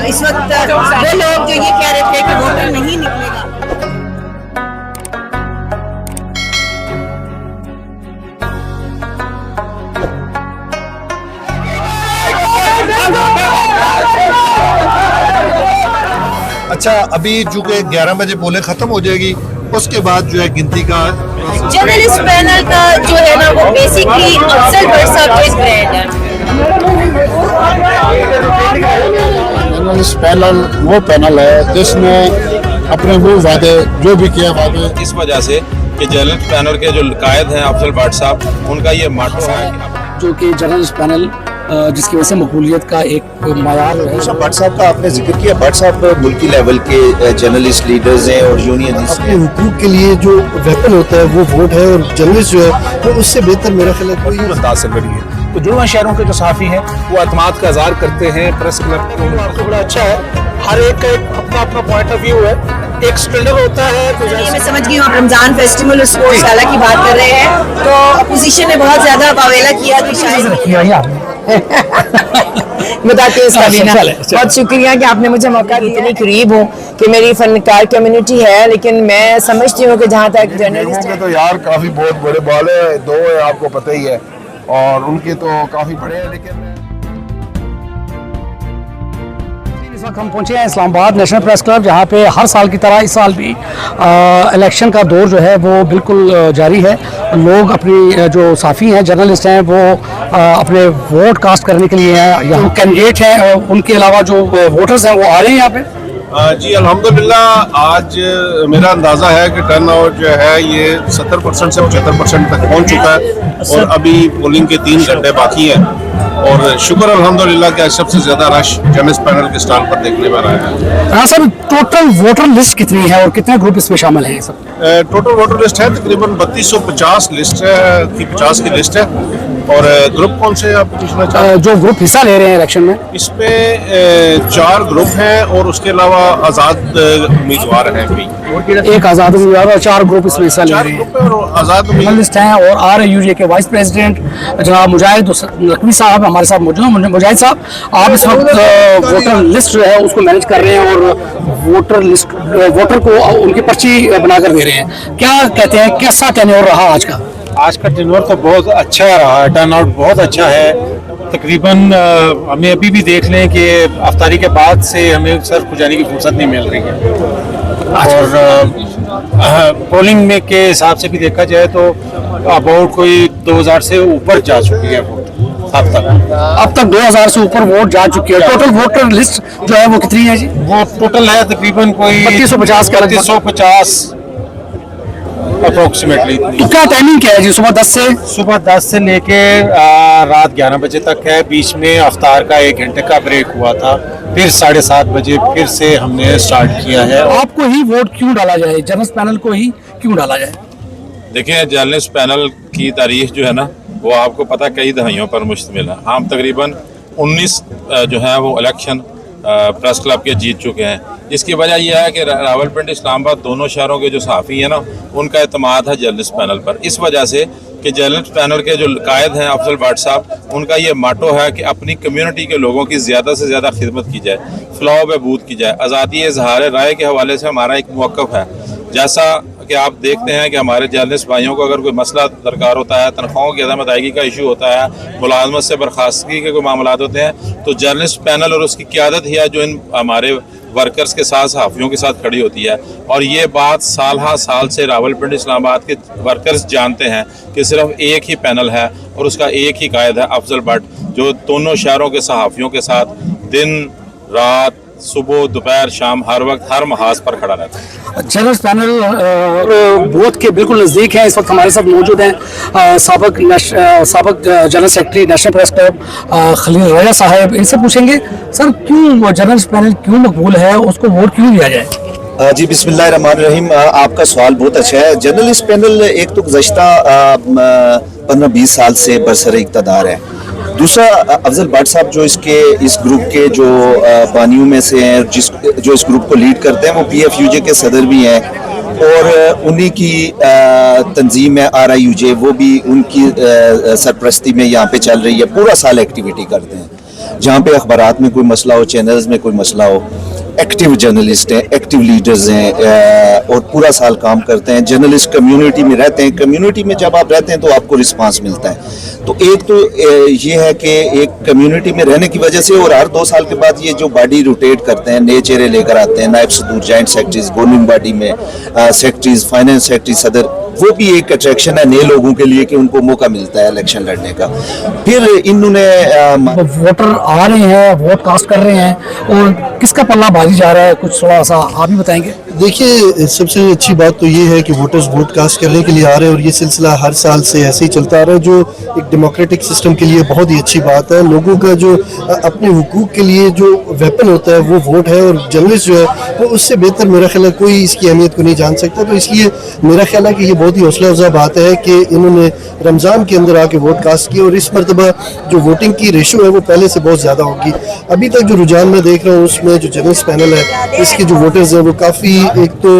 इस वक्त वो लोग जो ये कह रहे थे कि वोटर नहीं निकलेगा। अच्छा, अभी चूंकि 11 बजे पोलिंग खत्म हो जाएगी, उसके बाद जो है गिनती का जर्नलिस्ट पैनल का जो है ना वो बेसिकली अफजल भट्ट साहब के ब्रांड है। जर्नलिस्ट पैनल वो पैनल है जिसने अपने वो वादे जो भी किया वादे, इस वजह से कि जर्नलिस्ट पैनल के जो कायद हैं अफजल भट्ट साहब, उनका ये माटो है जो कि जर्नलिस्ट पैनल जिसकी वजह से मकबूलियत का एक मायार है। भट्ट साहब का आपने जिक्र किया, भट्ट साहब मुल्की लेवल के जर्नलिस्ट लीडर्स हैं और यूनियनिस्ट अपने हुकूक के लिए जो वेपन होता है वो वोट है, और जर्नलिस्ट जो है तो उससे बेहतर मेरा ख्याल है कोई अंदाज से लड़ी है। तो जुड़वा शहरों के जो सहाफ़ी हैं वो अतमाद का इज़हार करते हैं प्रेस क्लब को। बड़ा अच्छा है, हर एक का अपना अपना पॉइंट ऑफ व्यू है, एक स्टैंडर्ड होता है। तो मैं समझ गई हूँ आप रमजान फेस्टिवल और स्पोर्ट्स गाला की बात कर रहे हैं, तो अपोजिशन ने बहुत ज्यादा वावेला किया कि शायद बताती हूँ साबिना, बहुत शुक्रिया कि आपने मुझे मौका दिया। इतनी करीब हूँ कि मेरी फनकार कम्युनिटी है, लेकिन मैं समझती हूँ कि जहाँ तक जर्नलिस्ट तो यार काफी बहुत बड़े बाल है, दो है आपको पता ही है, और उनके तो काफी बड़े हैं। लेकिन इस वक्त हम पहुंचे हैं इस्लामाबाद नेशनल प्रेस क्लब, जहां पे हर साल की तरह इस साल भी इलेक्शन का दौर जो है वो बिल्कुल जारी है। लोग अपनी जो साफ़ी हैं, जर्नलिस्ट हैं, वो अपने वोट कास्ट करने के लिए हैं। यहाँ कैंडिडेट हैं, उनके अलावा जो वोटर्स हैं वो आ रहे हैं यहाँ पे। जी अल्हम्दुलिल्लाह, आज मेरा अंदाज़ा है कि टर्न आउट जो है ये 70% से 75% तक पहुंच चुका है, और अभी पोलिंग के 3 घंटे बाकी हैं। और शुक्र अल्हम्दुलिल्लाह कि सबसे ज़्यादा रश जर्नलिस्ट पैनल के स्टॉल पर देखने में आया है। हाँ सर, टोटल वोटर लिस्ट कितनी है और कितने ग्रुप इसमें शामिल हैं सब? टोटल वोटर लिस्ट है तकरीबन 3250 लिस्ट है की 50 की लिस्ट है। और ग्रुप कौन से आप पूछना चाहते हैं? जो ग्रुप हिस्सा ले रहे हैं इलेक्शन में, इसमें 4 ग्रुप हैं और उसके अलावा आज़ाद उम्मीदवार हैं भी। एक आज़ाद उम्मीदवार और 4 ग्रुप इसमें हिस्सा ले रहे हैं। और आज़ाद जर्नलिस्ट हैं और RUJ के वाइस प्रेसिडेंट जनाब मुजाहिद नकवी साहब हमारे साथ मौजूद हैं। मुजाहिद साहब, आप इस वक्त वोटर लिस्ट जो है उसको मैनेज कर रहे हैं और वोटर को उनकी पर्ची बनाकर दे रहे हैं, क्या कहते हैं, कैसा टेन्योर रहा आज का? आज का टेन्योर तो बहुत अच्छा रहा है, टर्न आउट बहुत अच्छा है। तकरीबन हमें अभी भी देख लें कि अफ्तारी के बाद से हमें सर को जाने की फुर्सत नहीं मिल रही है। और पोलिंग में के हिसाब से भी देखा जाए तो अबाउट कोई 2000 से ऊपर जा चुकी है वोट अब तक 2000 से ऊपर वोट जा चुकी है। टोटल वोटर लिस्ट जो है वो कितनी है जी? वो टोटल है तकरीबन कोई 3250 अप्रोक्सीमेटली। तो क्या टाइमिंग क्या है जी? सुबह 10 से लेके रात 11 बजे तक है। बीच में अफ्तार का 1 घंटे का ब्रेक हुआ था, फिर 7:30 बजे फिर से हमने स्टार्ट किया है। आपको ही वोट क्यों डाला जाए, जर्नलिस्ट पैनल को ही क्यों डाला जाए? देखिए, जर्नलिस्ट पैनल की तारीख जो है ना वो आपको पता कई दहाइयों पर मुश्तमिल है। हम तकरीबन 19 जो है वो इलेक्शन प्रेस क्लब के जीत चुके हैं। इसकी वजह यह है कि रावलपिंडी इस्लामाबाद दोनों शहरों के जो सहाफ़ी हैं ना उनका एतमाद है जर्नलिस्ट पैनल पर, इस वजह से कि जर्नलिस्ट पैनल के जो कायद हैं अफजल भट्ट साहब, उनका ये माटो है कि अपनी कम्युनिटी के लोगों की ज़्यादा से ज़्यादा खिदमत की जाए, फलाह बहबूद की जाए। आज़ादी इज़हार राय के हवाले से हमारा एक मौक़िफ़ है। जैसा कि आप देखते हैं कि हमारे जर्नलिस्ट भाइयों को अगर कोई मसला दरकार होता है, तनख्वाहों की अदम अदायगी का इशू होता है, मुलाजमत से बर्खास्तगी के कोई मामला होते हैं, तो जर्नलिस्ट पैनल और उसकी क़यादत ही है जो इन हमारे वर्कर्स के साथ, सहाफ़ियों के साथ खड़ी होती है। और ये बात साल हा साल से रावलपिंडी इस्लामाबाद के वर्कर्स जानते हैं कि सिर्फ एक ही पैनल है और उसका एक ही कायद है अफजल भट्ट, जो दोनों शहरों के सहाफ़ियों के साथ दिन रात, सुबह दोपहर शाम, हर वक्त हर महाज पर खड़ा रहता है। जर्नलिस्ट पैनल बूथ के बिल्कुल नज़दीक है। इस वक्त हमारे साथ मौजूद हैं साबिक general secretary national press club Khalil Raza साहब। इनसे पूछेंगे सर, क्यों जर्नलिस्ट पैनल क्यों मकबूल है, उसको वोट क्यों दिया जाए? जी बिस्मिल्लाहिर्रहमानिर्रहीम, आपका सवाल बहुत अच्छा है। जर्नलिस्ट पैनल एक तो गुज़श्ता 15-20 साल से बरसर इक़्तिदार है। दूसरा, अफजल भट्ट साहब जो इस ग्रुप के जो बानियों में से हैं, जो इस ग्रुप को लीड करते हैं, वो PFUJ के सदर भी हैं और उन्हीं की तंजीम है RIUJ, वो भी उनकी सरपरस्ती में यहाँ पे चल रही है, पूरा साल एक्टिविटी करते हैं। जहाँ पे अखबारात में कोई मसला हो, चैनल्स में कोई मसला हो, एक्टिव जर्नलिस्ट हैं, एक्टिव लीडर्स हैं और पूरा साल काम करते हैं। जर्नलिस्ट कम्युनिटी में रहते हैं, कम्युनिटी में जब आप रहते हैं तो आपको रिस्पांस मिलता है। तो एक तो ये है कि एक कम्युनिटी में रहने की वजह से, और हर 2 साल के बाद ये जो बॉडी रोटेट करते हैं, नए चेहरे लेकर आते हैं, नायब सदूर, जॉइंट सेक्रेटरीज, गवर्निंग बॉडी में सेक्रेटरीज, फाइनेंस सेक्रेटरी, सदर, वो भी एक अट्रैक्शन है नए लोगों के लिए कि उनको मौका मिलता है इलेक्शन लड़ने का। फिर इन्होंने वोटर आ रहे हैं, वोट कास्ट कर रहे हैं, और किसका पल्ला भारी जा रहा है, कुछ थोड़ा सा आप ही बताएंगे। देखिए, सबसे अच्छी बात तो ये है कि वोटर्स वोट कास्ट करने के लिए आ रहे हैं और ये सिलसिला हर साल से ऐसे ही चलता आ रहा है, जो एक डेमोक्रेटिक सिस्टम के लिए बहुत ही अच्छी बात है। लोगों का जो अपने हुकूक के लिए जो वेपन होता है वो वोट है, और जर्नलिस्ट जो है वो उससे बेहतर मेरा ख्याल है कोई इसकी अहमियत को नहीं जान सकता। तो इसलिए मेरा ख्याल है कि ये बहुत ही हौसला अफजा बात है कि इन्होंने रमज़ान के अंदर आके वोट कास्ट किए, और इस मरतबा जो वोटिंग की रेशो है वो पहले से बहुत ज़्यादा होगी। अभी तक जो रुझान मैं देख रहा हूँ उसमें जो जर्नलिस्ट पैनल है, इसके जो वोटर्स हैं वो काफ़ी एक तो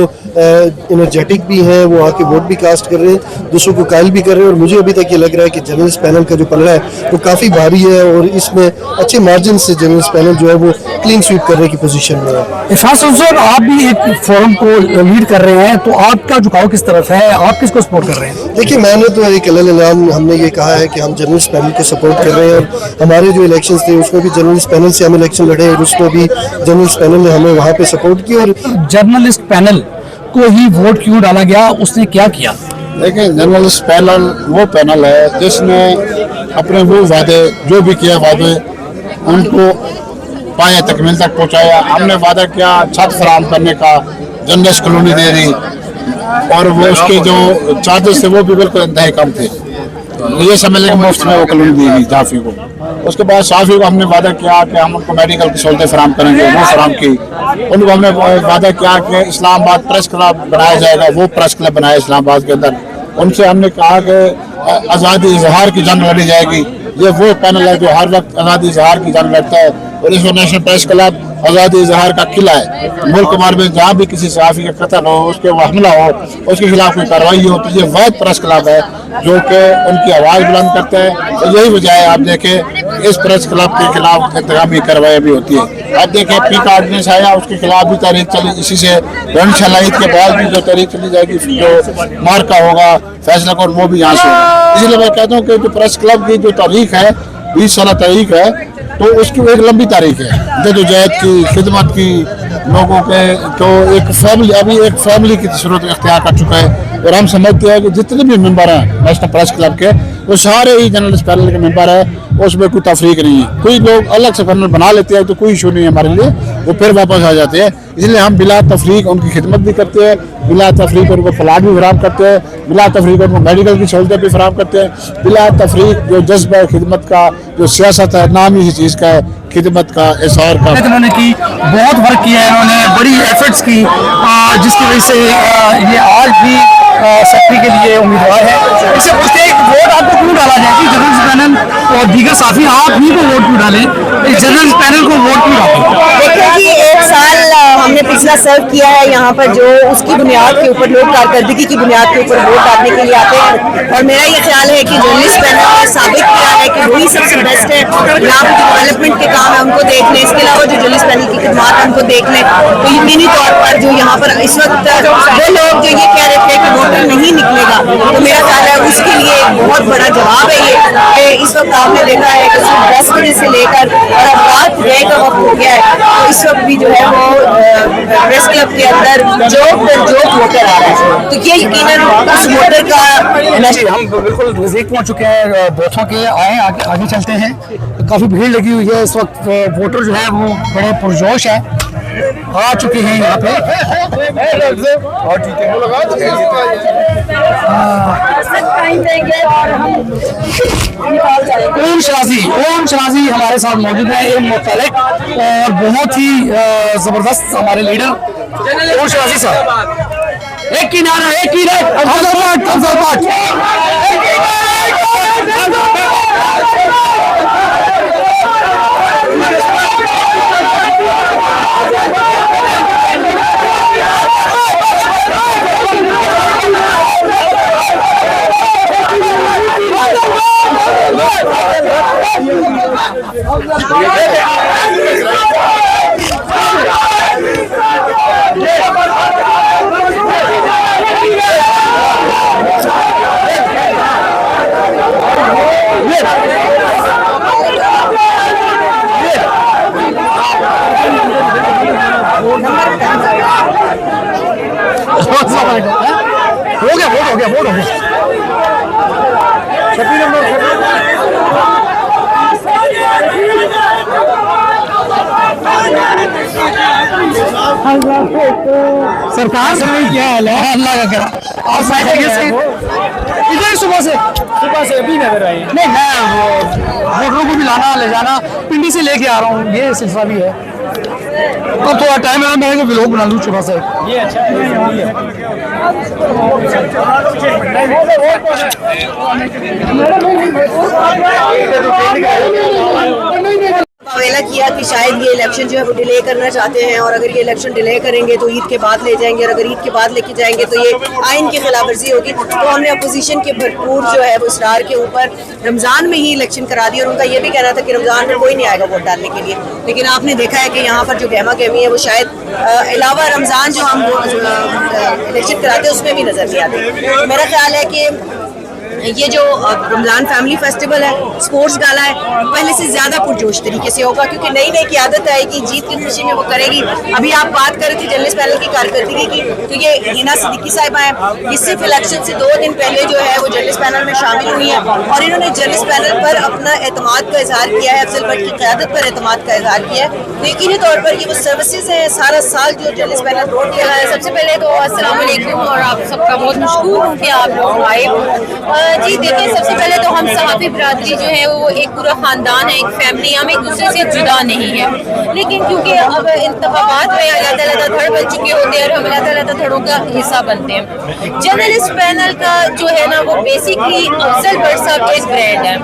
एनर्जेटिक भी हैं, वो आके वोट भी कास्ट कर रहे हैं, दूसरों को कायल भी कर रहे हैं। और मुझे अभी तक ये लग रहा है कि जर्नलिस्ट पैनल का जो पल्ला है वो काफ़ी भारी है, और इसमें अच्छे मार्जिन से जर्नलिस्ट पैनल जो है वो क्लीन स्वीप करने की पोजीशन में है। इरफान साहब, आप भी एक फोरम को लीड कर रहे हैं, तो आपका झुकाव किस तरफ है, आप किसको सपोर्ट कर रहे हैं? देखिए, मैंने तो एक ऐलान हमने ये कहा है कि हम जर्नलिस्ट पैनल को सपोर्ट कर रहे हैं, और हमारे जो इलेक्शंस थे उसमें भी जर्नलिस्ट पैनल से हम इलेक्शन लड़े, और उसमें भी जर्नलिस्ट पैनल ने हमें वहाँ पे सपोर्ट किया। और जर्नलिस्ट पैनल को ही वोट क्यों डाला गया, उसने क्या किया? देखिए, जर्नलिस्ट पैनल वो पैनल है जिसने अपने वो वादे जो भी किया, वादे उनको पाए तकमील तक पहुँचाया। हमने वादा किया छत फराहम करने का, जर्नलिस्ट कॉलोनी दे दी, और वो उसके जो चार्जेस थे वो भी बिल्कुल इंतहाई कम थे। ये समझ लें मुफ्त में वो कॉलोनी दी गई जाफी को। उसके बाद साफी को हमने वादा किया कि हम उनको मेडिकल की सहूलतें फराहम करेंगे, वो फराहम की। उनको हमने वादा किया कि इस्लामाबाद प्रेस क्लब बनाया जाएगा, वो प्रेस क्लब बनाया इस्लामाबाद के अंदर। उनसे हमने कहा कि आज़ादी इजहार की जंग लड़ी जाएगी। ये वो पैनल है जो हर वक्त आज़ादी इजहार की जंग लड़ता है, और इसमें नेशनल प्रेस क्लब आज़ादी इजहार का किला है। मुल्क भर में जहाँ भी किसी सहाफ़ी का कत्ल हो, उसके हमला हो, उसके खिलाफ कोई कार्रवाई हो, तो ये वैध प्रेस क्लब है जो कि उनकी आवाज़ बुलंद करता है। तो यही वजह है, आप देखें इस प्रेस क्लब के खिलाफ इंतकामी कार्रवाई भी होती है। आप देखें पीक ऑर्डिनेंस आया, उसके खिलाफ भी तारीख चली, इसी से इंशाअल्लाह ईद के बाद भी जो तारीख चली जाएगी, जो मार्का होगा फैसला कोर्ट, वो भी यहाँ से होगा। इसलिए मैं कहता हूँ कि जो प्रेस क्लब की जो तारीख है 20 साल तारीख है, तो उसकी एक लंबी तारीख है, जदोजहद की, खिदमत की, लोगों के तो एक फैमिली, अभी एक फैमिली की सूरत इख्तियार कर चुका है। और हम समझते हैं कि जितने भी मेंबर हैं नेशनल प्रेस क्लब के, वो सारे ही जर्नलिस्ट पैनल के मेंबर है, उसमें कोई तफरीक नहीं है। कोई लोग अलग से पैनल बना लेते हैं तो कोई इशू नहीं है हमारे लिए, वो फिर वापस आ जाते हैं। इसलिए हम बिला तफरीक उनकी खिदमत भी करते हैं, बिला तफरीक उनको प्लाट भी फराहम करते हैं, बिला तफरीक उनको मेडिकल की सहूलतें भी फराहम करते हैं, बिला तफरीक जो जज्बा खिदमत का, जो सियासत है, नाम ही इस चीज़ का है, खिदमत का, इशार का। इन्होंने की बहुत वर्क किया है, उन्होंने बड़ी एफर्ट्स की, जिसकी वजह से ये आज भी सेक्रेटरी के लिए उम्मीदवार है। इससे पूछते हैं वोट आपको क्यों डाला जाए कि जर्नलिस्ट पैनल और दीगर साथी आप ही को वोट क्यों डालें, इस जर्नलिस्ट पैनल को वोट क्यों डालें? देखिए कि 1 साल हमने पिछला सर्व किया है यहाँ पर, जो उसकी बुनियाद के ऊपर लोग कारकर्दगी की बुनियाद के ऊपर वोट डालने के लिए आते हैं। और मेरा ये ख्याल है कि जर्नलिस्ट पैनल ने साबित किया है कि वही सबसे बेस्ट है। यहाँ पर जो डेवलपमेंट के काम है उनको देख लें, इसके अलावा जो जर्नलिस्ट पैनल की खिदमत है उनको देख लें, तो यकीनी तौर पर जो यहाँ पर इस वक्त वो लोग जो ये कह रहे थे कि वोटर नहीं निकलेगा, तो मेरा ख्याल है उसके लिए एक बहुत बड़ा जवाब है ये कि इस वक्त आपने देखा है कि सिर्फ 10 बजे से लेकर और अब रात 6 का वक्त हो गया है, तो इस वक्त भी जो है वो प्रेस क्लब के अंदर जो वोटर आ रहा है, तो ये यकीनन उस वोटर का। हम बिल्कुल नजदीक पहुंच चुके हैं बूथों के, आए आगे चलते हैं। काफी भीड़ लगी हुई है इस वक्त, वोटर जो है वो बड़े पुरजोश है, आ चुके हैं यहाँ पे। ओम शराजी हमारे साथ मौजूद है, एक मुतलक और बहुत ही जबरदस्त हमारे लीडर ओम शराजी साहब। एक ही नारा, एक ही हो गया, वोट हो गया, वोट हो गया। सरकार से क्या हाल है? अल्लाह का करा। और इधर सुबह से अभी नजर आए। नहीं, मैं वोटरों को भी लाना ले जाना पिंडी से लेके आ रहा हूँ, ये सिलसिला भी है। तो थोड़ा टाइम है, मैं व्लॉग बना लूँ सुबह से। ये अच्छा मुकाबला किया कि शायद ये इलेक्शन जो है वो डिले करना चाहते हैं, और अगर ये इलेक्शन डिले करेंगे तो ईद के बाद ले जाएंगे, और अगर ईद के बाद लेके जाएंगे तो ये आइन की खिलाफ वर्जी होगी। तो हमने अपोजिशन के भरपूर जो है वो इसरार के ऊपर रमज़ान में ही इलेक्शन करा दी, और उनका ये भी कहना था कि रमज़ान में कोई नहीं आएगा वोट डालने के लिए। लेकिन आपने देखा है कि यहाँ पर जो गहमा गहमी है वो शायद अलावा रमज़ान जो हम इलेक्शन कराते हैं उसमें भी नजर नहीं आती। मेरा ख्याल है कि ये जो रमज़ान फैमिली फेस्टिवल है, स्पोर्ट्स गाला है, पहले से ज़्यादा पुरजोश तरीके से होगा, क्योंकि नई नई क़यादत आएगी, जीत की खुशी में वो करेगी। अभी आप बात कर रहे थे जर्नलिस्ट पैनल की कारकर्दगी की, तो ये हिना सिद्दीकी साहिबा हैं, ये सिर्फ इलेक्शन से 2 दिन पहले जो है वो जर्नलिस्ट पैनल में शामिल हुई है, और इन्होंने जर्नलिस्ट पैनल पर अपना एतमाद का इजहार किया है, अफजल भट्ट की क़यादत पर एतमाद का इजहार किया है। तो यकीनी तौर पर ये वो सर्विसेज हैं, सारा साल जो जर्नलिस्ट पैनल रोड किया है। सबसे पहले तो अस्सलाम वालेकुम, और आप सबका बहुत मशकूर हूँ कि आप लोग आए। जी देखिए, सबसे पहले तो हम सहाफ़ी बरादरी जो है वो एक पूरा ख़ानदान है, एक फैमिली, हम एक दूसरे से जुदा नहीं है। लेकिन क्योंकि अब इंतखाबात में अलग-अलग धड़ बन चुके होते हैं और हम अलग-अलग धड़ों का हिस्सा बनते हैं। जर्नलिस्ट पैनल का जो है ना वो बेसिकली अफजल भट्ट साहब एक ब्रांड है।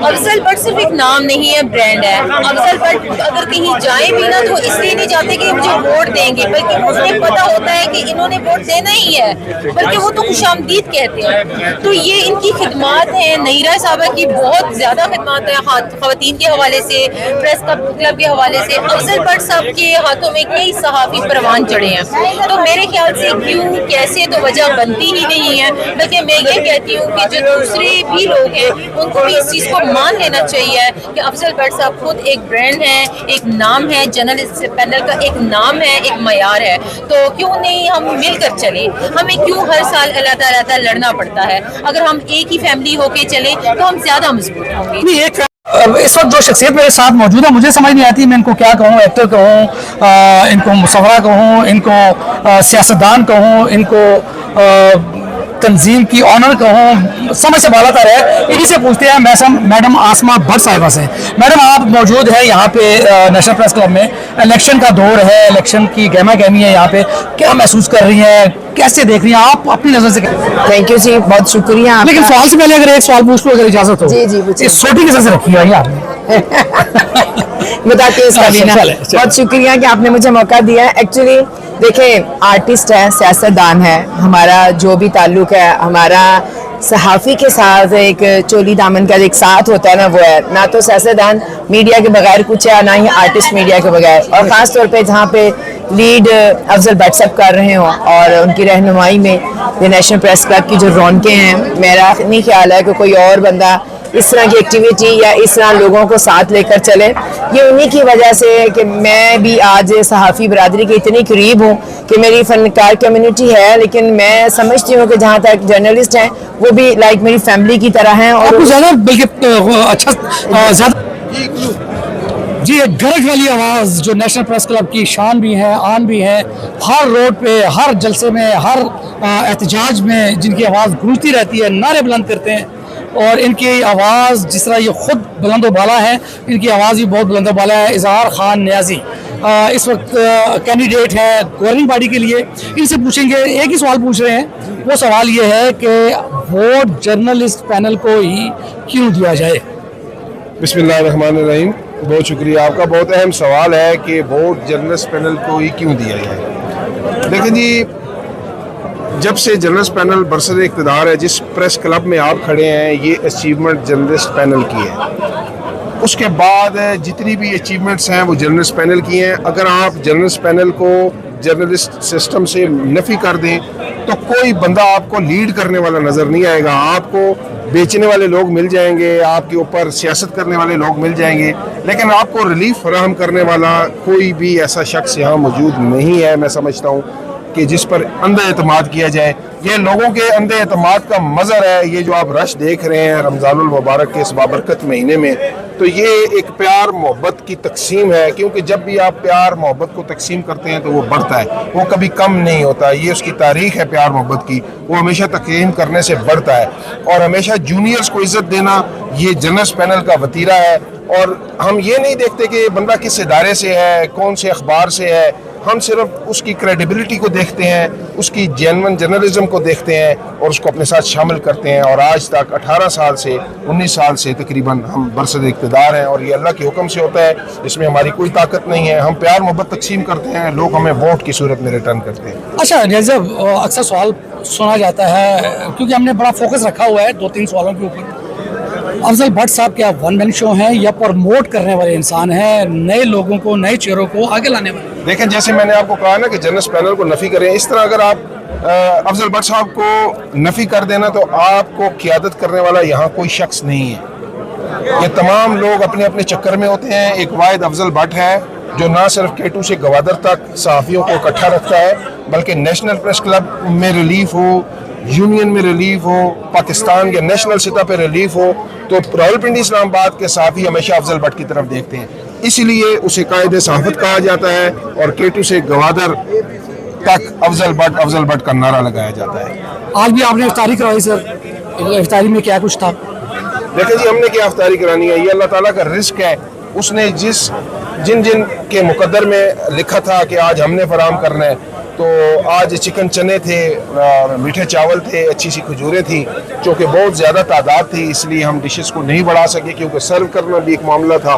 अफजल भट्ट सिर्फ एक नाम नहीं है, ब्रांड है। अफजल भट्ट अगर कहीं जाए भी ना तो इसलिए नहीं जाते कि मुझे वोट देंगे, बल्कि मुझे पता होता है कि इन्होंने वोट देना ही है, बल्कि वो तो खुशामदीद कहते हैं। तो ये इनकी खिदमात हैं, नईरा साहबा की बहुत ज़्यादा खिदमात है, ख़वातीन के हवाले से, प्रेस क्लब के हवाले से। अफजल भट्ट साहब के हाथों में कई सहाफ़ी परवान चढ़े हैं, तो मेरे ख्याल से क्यों कैसे तो वजह बनती ही नहीं है। बल्कि मैं ये कहती हूँ कि जो दूसरे भी लोग हैं उनको भी इस चीज़ को मान लेना चाहिए कि अफजल भट्ट साहब खुद एक ब्रांड है, एक नाम है, जर्नलिस्ट पैनल का एक नाम है, एक मयार है। तो क्यों नहीं हम मिलकर चले? हमें क्यों हर साल अल्लाह ताला लड़ना पड़ता है? अगर हम एक ही फैमिली होके चले तो हम ज्यादा मजबूत होंगे। इस वक्त जो शख्सियत मेरे साथ मौजूद है, मुझे समझ नहीं आती मैं इनको क्या कहूँ, एक्टर कहूँ, इनको मुसव्वरा कहूँ, इनको सियासतदान कहूँ, इनको तंजीम की ऑनर कहूँ, समझ से बाला तर है। इन्हीं से पूछते हैं मैडम आसमा भट्ट साहिबा से। मैडम, आप मौजूद है यहाँ पे नेशनल प्रेस क्लब में, इलेक्शन का दौर है, इलेक्शन की गहमा गहमी है यहाँ पे, क्या महसूस कर रही हैं, कैसे देख रही हैं आप अपनी नजर से? थैंक यू जी, बहुत शुक्रिया। लेकिन सवाल से पहले अगर एक सवाल पूछ लो, अगर इजाजत हो। जी जी, इस छोटी नजर से रखी है आपने। बताती हूँ सबीना, बहुत शुक्रिया कि आपने मुझे मौका दिया है। एक्चुअली देखें, आर्टिस्ट है, सियासतदान है, हमारा जो भी ताल्लुक है हमारा सहाफ़ी के साथ एक चोली दामन का एक साथ होता है ना, वो है। ना तो सियासतदान मीडिया के बगैर कुछ है, ना ही आर्टिस्ट मीडिया के बगैर। और ख़ास तौर पे जहाँ पे लीड अफजल भट्ट साहब कर रहे हों और उनकी रहनुमाई में ये नेशनल प्रेस क्लब की जो रौनकें हैं, मेरा नहीं ख्याल है कि कोई और बंदा इस तरह की एक्टिविटी या इस तरह लोगों को साथ लेकर चले। ये उन्हीं की वजह से कि मैं भी आज सहाफ़ी बरादरी के इतनी करीब हूँ कि मेरी फनकार कम्युनिटी है, लेकिन मैं समझती हूँ कि जहाँ तक जर्नलिस्ट हैं वो भी लाइक मेरी फैमिली की तरह हैं। और ज़्यादा बल्कि अच्छा ज़्यादा जी, एक गरज वाली आवाज़ जो नेशनल प्रेस क्लब की शान भी है, आन भी है, हर रोड पे, हर जलसे में, हर एहतजाज में जिनकी आवाज़ गूंजती रहती है, नारे बुलंद करते हैं। और इनकी आवाज़ जिस तरह ये खुद बुलंदोबाला है, इनकी आवाज़ भी बहुत बुलंदोबाला है। इजहार खान नियाजी इस वक्त कैंडिडेट है गवर्निंग बॉडी के लिए। इनसे पूछेंगे, एक ही सवाल पूछ रहे हैं, वो सवाल ये है कि वोट जर्नलिस्ट पैनल को ही क्यों दिया जाए? बिस्मिल्लाहिर्रहमानिर्रहीम, बहुत शुक्रिया। आपका बहुत अहम सवाल है कि वोट जर्नलिस्ट पैनल को ही क्यों दिया जाए। लेकिन जी, जब से जर्नलिस्ट पैनल बरसर इक़्तिदार है, जिस प्रेस क्लब में आप खड़े हैं, ये अचीवमेंट जर्नलिस्ट पैनल की है। उसके बाद जितनी भी अचीवमेंट्स हैं वो जर्नलिस्ट पैनल की हैं। अगर आप जर्नलिस्ट पैनल को जर्नलिस्ट सिस्टम से नफ़ी कर दें तो कोई बंदा आपको लीड करने वाला नज़र नहीं आएगा। आपको बेचने वाले लोग मिल जाएंगे, आपके ऊपर सियासत करने वाले लोग मिल जाएंगे, लेकिन आपको रिलीफ फराहम करने वाला कोई भी ऐसा शख्स यहाँ मौजूद नहीं है। मैं समझता हूँ कि जिस पर अंधे एतमाद किया जाए। ये लोगों के अंधे एतमाद का मज़हर है। ये जो आप रश देख रहे हैं रमज़ानुल मुबारक के इस बाबरकत महीने में, तो ये एक प्यार मोहब्बत की तकसीम है, क्योंकि जब भी आप प्यार मोहब्बत को तकसीम करते हैं तो वो बढ़ता है, वो कभी कम नहीं होता। ये उसकी तारीख है प्यार मोहब्बत की, वो हमेशा तकसीम करने से बढ़ता है। और हमेशा जूनियर्स को इज्जत देना ये जर्नलिस्ट पैनल का वतीरा है। और हम ये नहीं देखते कि बंदा किस इदारे से है, कौन से अखबार से है, हम सिर्फ उसकी क्रेडिबिलिटी को देखते हैं, उसकी जेन्युइन जर्नलिज्म को देखते हैं और उसको अपने साथ शामिल करते हैं। और आज तक 18 साल से 19 साल से तकरीबन हम बरसद इक़्तिदार हैं और ये अल्लाह के हुक्म से होता है, इसमें हमारी कोई ताकत नहीं है। हम प्यार मोहब्बत तकसीम करते हैं, लोग हमें वोट की सूरत में रिटर्न करते हैं। अच्छा जैसे अक्सर सवाल सुना जाता है, क्योंकि हमने बड़ा फोकस रखा हुआ है 2-3 सवालों के ऊपर। अफजल भट्ट साहब क्या वन मैन शो हैं या प्रमोट करने वाले इंसान हैं, नए लोगों को, नए चेहरों को आगे लाने वाले? देखें, जैसे मैंने आपको कहा ना कि जर्नलिस्ट पैनल को नफ़ी करें, इस तरह अगर आप अफजल भट्ट साहब को नफ़ी कर देना तो आपको क़ियादत करने वाला यहाँ कोई शख्स नहीं है। ये तमाम लोग अपने अपने चक्कर में होते हैं। एक वाहिद अफजल भट्ट है जो ना सिर्फ K2 से गवादर तक सहाफ़ियों को इकट्ठा रखता है, बल्कि नेशनल प्रेस क्लब में रिलीफ हो, यूनियन में रिलीफ हो, पाकिस्तान के नेशनल सतह पे रिलीफ हो, तो रावलपिंडी इस्लामाबाद के सहाफ़ी हमेशा अफजल भट्ट की तरफ देखते हैं। इसीलिए उसे कायदे सहाफ़त कहा जाता है और K2 से गवादर तक अफजल भट्ट का नारा लगाया जाता है। आज भी आपने इफ्तारी करवाई सर, इफ्तारी में क्या कुछ था? देखिए जी, हमने क्या इफ्तारी करानी है, ये अल्लाह ताला का रिस्क है। उसने जिन के मुकद्दर में लिखा था कि आज हमने फराहम करना है, तो आज चिकन चने थे, मीठे चावल थे, अच्छी सी खजूरें थी, चूँकि बहुत ज़्यादा तादाद थी, इसलिए हम डिशेस को नहीं बढ़ा सके क्योंकि सर्व करना भी एक मामला था।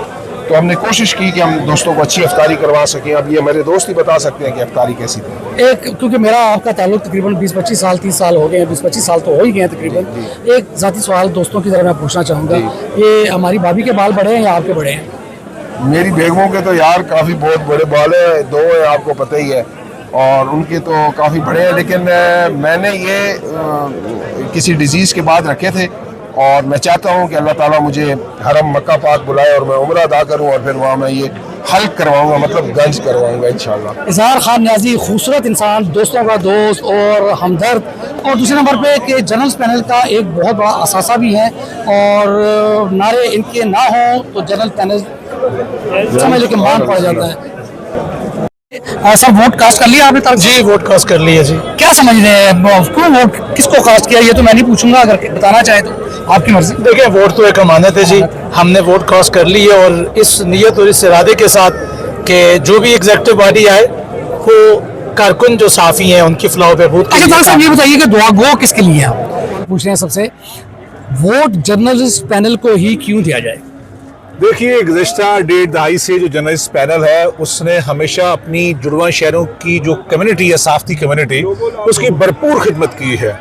तो हमने कोशिश की कि हम दोस्तों को अच्छी इफ्तारी करवा सकें। अब ये मेरे दोस्त ही बता सकते हैं कि इफ्तारी कैसी थी। एक, क्योंकि मेरा आपका ताल्लुक तकरीबन 20-25 साल 30 साल हो गए हैं, 20-25 साल तो हो ही गए हैं तकरीबन। एक ज़ाती सवाल दोस्तों की तरह मैं पूछना चाहूँगा, ये हमारी भाभी के बाल बड़े हैं या आपके बड़े हैं? मेरी बेगमों के तो यार काफ़ी बहुत बड़े बाल हैं, 2 हैं, आपको पता ही है, और उनके तो काफ़ी बड़े हैं। लेकिन मैंने ये किसी डिजीज़ के बाद रखे थे और मैं चाहता हूँ कि अल्लाह ताला मुझे हरम मक्का पाक बुलाए और मैं उम्रा अदा करूँ और फिर वहाँ मैं ये हल्क करवाऊँगा, मतलब गंज करवाऊँगा इंशाल्लाह। इजहार खान न्याजी खूबसूरत इंसान, दोस्तों का दोस्त और हमदर्द, और दूसरे नंबर पे कि जर्नलिस्ट पैनल का एक बहुत बड़ा असासा भी है, और नारे इनके ना हो तो जर्नलिस्ट पैनल समझ लेके मान पड़ जाता है। सब वोट कास्ट कर लिया आपने? जी वोट कास्ट कर लिया जी। क्या समझ रहे हैं, क्यों वोट किसको कास्ट किया, ये तो मैं नहीं पूछूंगा, अगर बताना चाहे तो आपकी मर्जी। देखिए वोट तो एक अमानत है जी, हमने वोट कास्ट कर ली है और इस नियत और इस इरादे के साथ कि जो भी एग्जीक्यूटिव बॉडी आए वो कारकुन जो साफ़ी हैं उनकी फलाह बहबूद। अच्छा डॉक्टर साहब ये बताइए कि दुआ गो किसके लिए है? पूछ रहे हैं सबसे, वोट जर्नलिस्ट पैनल को ही क्यों दिया जाए? देखिए, गुज़श्ता 1.5 दहाई से जो जर्नलिस्ट पैनल है उसने हमेशा अपनी जुड़वा शहरों की जो कम्युनिटी है, साफ्ती कम्युनिटी, उसकी भरपूर खिदमत की है।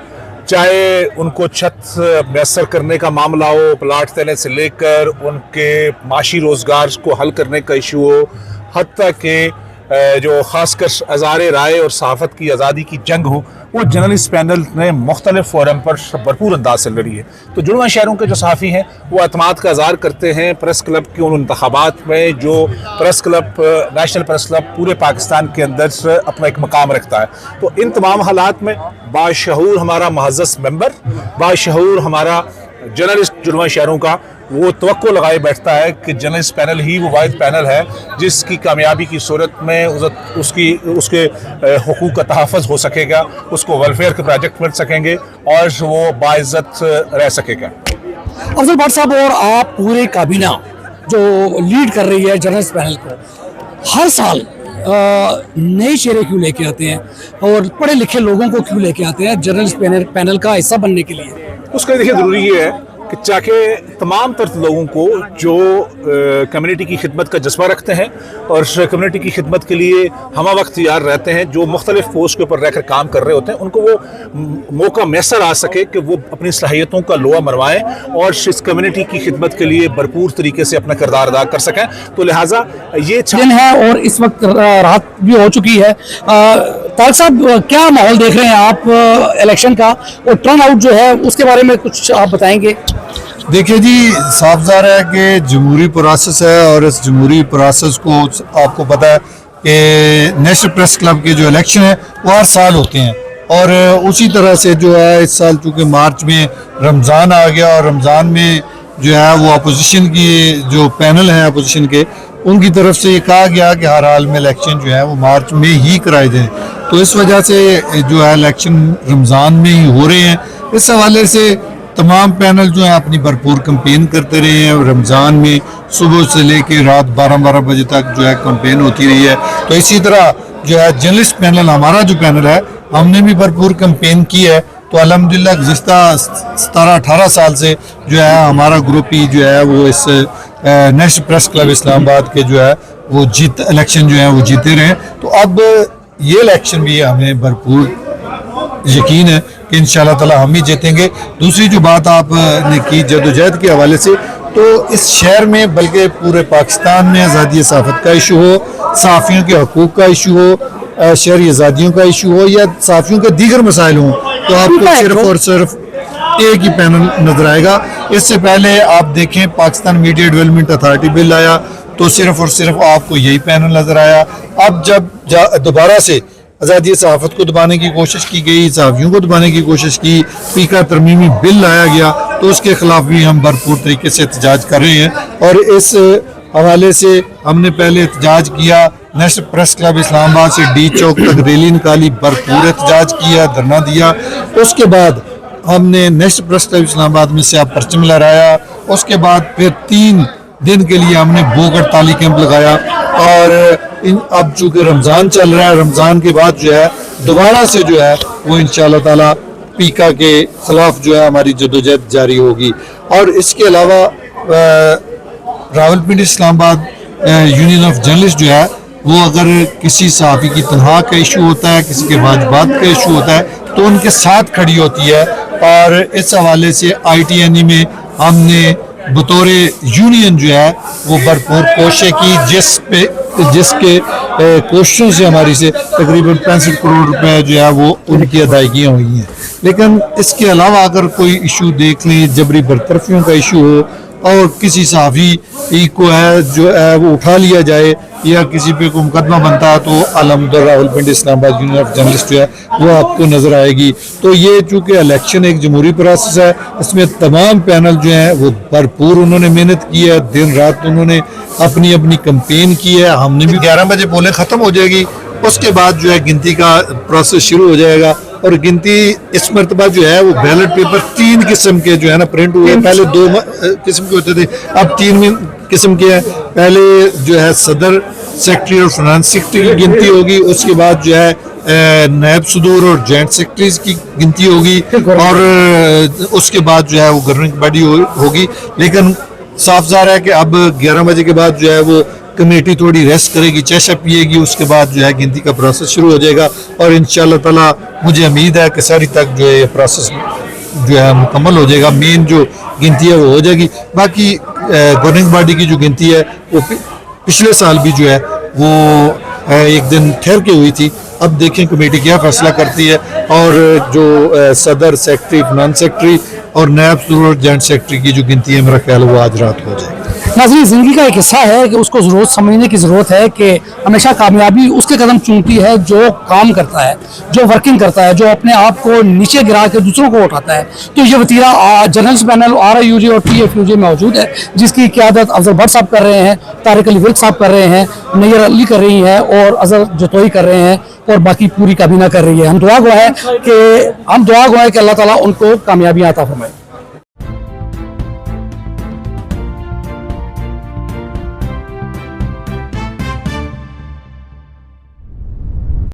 चाहे उनको छत मैसर करने का मामला हो, प्लाट देने से लेकर उनके माशी रोज़गार को हल करने का इशू हो, हत्ता कि जो ख़ासकर आज़ार राय और सहाफ़त की आज़ादी की जंग हो, वो जर्नलिस्ट पैनल ने मुख्तलिफ फोरम पर भरपूर अंदाज से लड़ी है। तो जुड़वा शहरों के जो सहाफ़ी हैं वो अतमाद का इज़हार करते हैं प्रेस क्लब के उन इंतखाबात में, जो press club national press club पूरे पाकिस्तान के अंदर अपना एक मकाम रखता है। तो इन तमाम हालात में बाशऊर हमारा मुअज़्ज़ज़ मेंबर, बाशऊर हमारा जर्नलिस्ट जुड़वा शहरों का वो तवक्को लगाए बैठता है कि जर्नलिस्ट पैनल ही वो वाहिद पैनल है जिसकी कामयाबी की सूरत में उसके हुकूक का तहफ़्फ़ुज़ हो सकेगा, उसको वेलफेयर के प्रोजेक्ट मिल सकेंगे और वो बाइज़्ज़त रह सकेगा। अफजल भट्ट साहब और आप पूरे काबीना जो लीड कर रही है जर्नलिस्ट पैनल को, हर साल नए चेहरे क्यों लेके आते हैं और पढ़े लिखे लोगों को क्यों लेके आते हैं जर्नलिस्ट पैनल का हिस्सा बनने के लिए? उसका देखिए ज़रूरी ये है कि चाहे तमाम तर लोगों को जो कम्युनिटी की खिदमत का जज्बा रखते हैं और कम्युनिटी की खिदमत के लिए हमा वक्त तैयार रहते हैं, जो मुख्तलिफ पोस्ट के ऊपर रहकर काम कर रहे होते हैं, उनको वो मौका मैसर आ सके कि वो अपनी सलाहियतों का लोहा मरवाएं और इस कम्युनिटी की खिदमत के लिए भरपूर तरीके से अपना किरदार अदा कर सकें। तो लिहाजा ये दिन है और इस वक्त रात भी हो चुकी है। तारिक साहब क्या माहौल देख रहे हैं आप इलेक्शन का, और टर्न आउट जो है उसके बारे में कुछ आप बताएंगे? देखिए जी, साफ ज़ाहिर है कि जमहूरी प्रोसेस है और इस जमहूरी प्रोसेस को आपको पता है कि नेशनल प्रेस क्लब के जो इलेक्शन है वो हर साल होते हैं, और उसी तरह से जो है इस साल चूँकि मार्च में रमज़ान आ गया और रमज़ान में जो है वो अपोजिशन की जो पैनल है अपोजिशन के, उनकी तरफ से ये कहा गया कि हर हाल में इलेक्शन जो है वो मार्च में ही कराए जाएँ। तो इस वजह से जो है इलेक्शन रमज़ान में ही हो रहे हैं। इस हवाले से तमाम पैनल जो है अपनी भरपूर कैंपेन करते रहे हैं, और रमज़ान में सुबह से लेकर रात 12-12 बजे तक जो है कैंपेन होती रही है। तो इसी तरह जो है जर्नलिस्ट पैनल, हमारा जो पैनल है, हमने भी भरपूर कैंपेन की है। तो अल्हम्दुलिल्लाह गुज़िश्ता 17-18 साल से जो है हमारा ग्रुप ही जो है वो इस नेशनल प्रेस क्लब इस्लामाबाद के जो है वो इलेक्शन जो है वो जीते रहे। तो अब ये इलेक्शन भी हमें भरपूर यकीन है कि इंशाल्लाह ताला हम ही जीतेंगे। दूसरी जो बात आपने की जदोजहद के हवाले से, तो इस शहर में बल्कि पूरे पाकिस्तान में आज़ादी सहाफ़त का इशू हो, सहाफ़ियों के हकूक़ का इशू हो, शहरी आज़ादियों का इशू हो, या सहाफ़ियों के दीगर मसाइल हों, तो आपको सिर्फ और सिर्फ एक ही पैनल नजर आएगा। इससे पहले आप देखें Pakistan media development authority bill आया तो सिर्फ और सिर्फ आपको यही पैनल नजर आया। अब जब दोबारा से आज़ादी सहाफ़त को दबाने की कोशिश की गई, सहाफ़ियों को दबाने की कोशिश की, पीका तरमीमी बिल लाया गया, तो उसके खिलाफ भी हम भरपूर तरीके से एहतजाज कर रहे हैं। और इस हवाले से हमने पहले एहतजाज किया, नेशनल प्रेस क्लब इस्लामाबाद से डी चौक तक रैली निकाली, भरपूर एहतजाज किया, धरना दिया। उसके बाद हमने नेशनल प्रेस क्लब इस्लामाबाद में से आप परचम लहराया। उसके बाद फिर 3 दिन के लिए हमने भूख हड़ताली कैंप लगाया। और अब चूँकि रमज़ान चल रहा है, रमज़ान के बाद जो है दोबारा से जो है वो इंशाअल्लाह ताला पीका के खिलाफ जो है हमारी जदोजहद जारी होगी। और इसके अलावा Rawalpindi Islamabad union of journalist जो है वो अगर किसी सहाफ़ी की तनख्वाह का इशू होता है, किसी के वाजिबात का इशू होता है, तो उनके साथ खड़ी होती है। और इस हवाले से ITNE में हमने बतौर यूनियन जो है वो भरपूर कोशिश की, जिसके कोशिशों से हमारी से तकरीबन 65 करोड़ रुपए जो है वो उनकी अदायगियाँ हुई हैं। लेकिन इसके अलावा अगर कोई इशू देख लें, जबरी बरतरफियों का इशू हो और किसी सहाफ़ी को है जो है वो उठा लिया जाए, या किसी पे कोई मुकदमा बनता है, तो अल्हम्दुलिल्लाह Rawalpindi Islamabad union of journalist जो है वो आपको नज़र आएगी। तो ये चूँकि इलेक्शन एक जमहूरी प्रोसेस है, इसमें तमाम पैनल जो हैं वो भरपूर उन्होंने मेहनत की है, दिन रात उन्होंने अपनी अपनी कैंपेन की है। हमने भी 11 बजे पोलिंग ख़त्म हो जाएगी, उसके बाद जो है गिनती का प्रोसेस शुरू हो जाएगा। और गिनती इस मरतबा जो है वो बैलेट पेपर 3 किस्म के जो है ना प्रिंट हुए, पहले 2 किस्म के होते थे, अब 3 किस्म के हैं। पहले जो है सदर सेक्रेटरी और फाइनेंस सेक्रेटरी की गिनती होगी, उसके बाद जो है नायब सदूर और जॉइंट सेक्रेटरीज की गिनती होगी, और उसके बाद जो है वो गवर्निंग बॉडी होगी। लेकिन साफ ज़ाहिर है कि अब 11 बजे के बाद जो है वो कमेटी थोड़ी रेस्ट करेगी, चाय पिएगी, उसके बाद जो है गिनती का प्रोसेस शुरू हो जाएगा। और इंशाअल्लाह ताला मुझे उम्मीद है कि सारी तक जो है ये प्रोसेस जो है मुकम्मल हो जाएगा, मेन जो गिनती है वो हो जाएगी। बाकी गवर्निंग बॉडी की जो गिनती है वो पिछले साल भी जो है वो एक दिन ठहर के हुई थी। अब देखें कमेटी क्या फैसला करती है, और जो सदर सेक्रेटरी, फाइनेंस सेक्रेटरी और नायब सदर और जॉइंट सेक्रेटरी की जो गिनती है मेरा ख्याल वो आज रात हो जाएगी। नाज़रीन, ज़िंदगी का एक हिस्सा है कि उसको ज़रूरत समझने की ज़रूरत है कि हमेशा कामयाबी उसके कदम चूमती है जो काम करता है, जो वर्किंग करता है, जो अपने आप को नीचे गिरा के दूसरों को उठाता है। तो ये वतीरा जर्नलिस्ट पैनल RIUJ और TFUJ में मौजूद है, जिसकी क़यादत अफजल भट्ट साहब कर रहे हैं, तारिक अली विल्क साहब कर रहे हैं, नैयर अली कर रही हैं और अजहर जतोई कर रहे हैं, और बाकी पूरी काबीना कर रही है। हम दुआ गो है कि अल्लाह ताला उनको कामयाबियाँ अता फरमाए।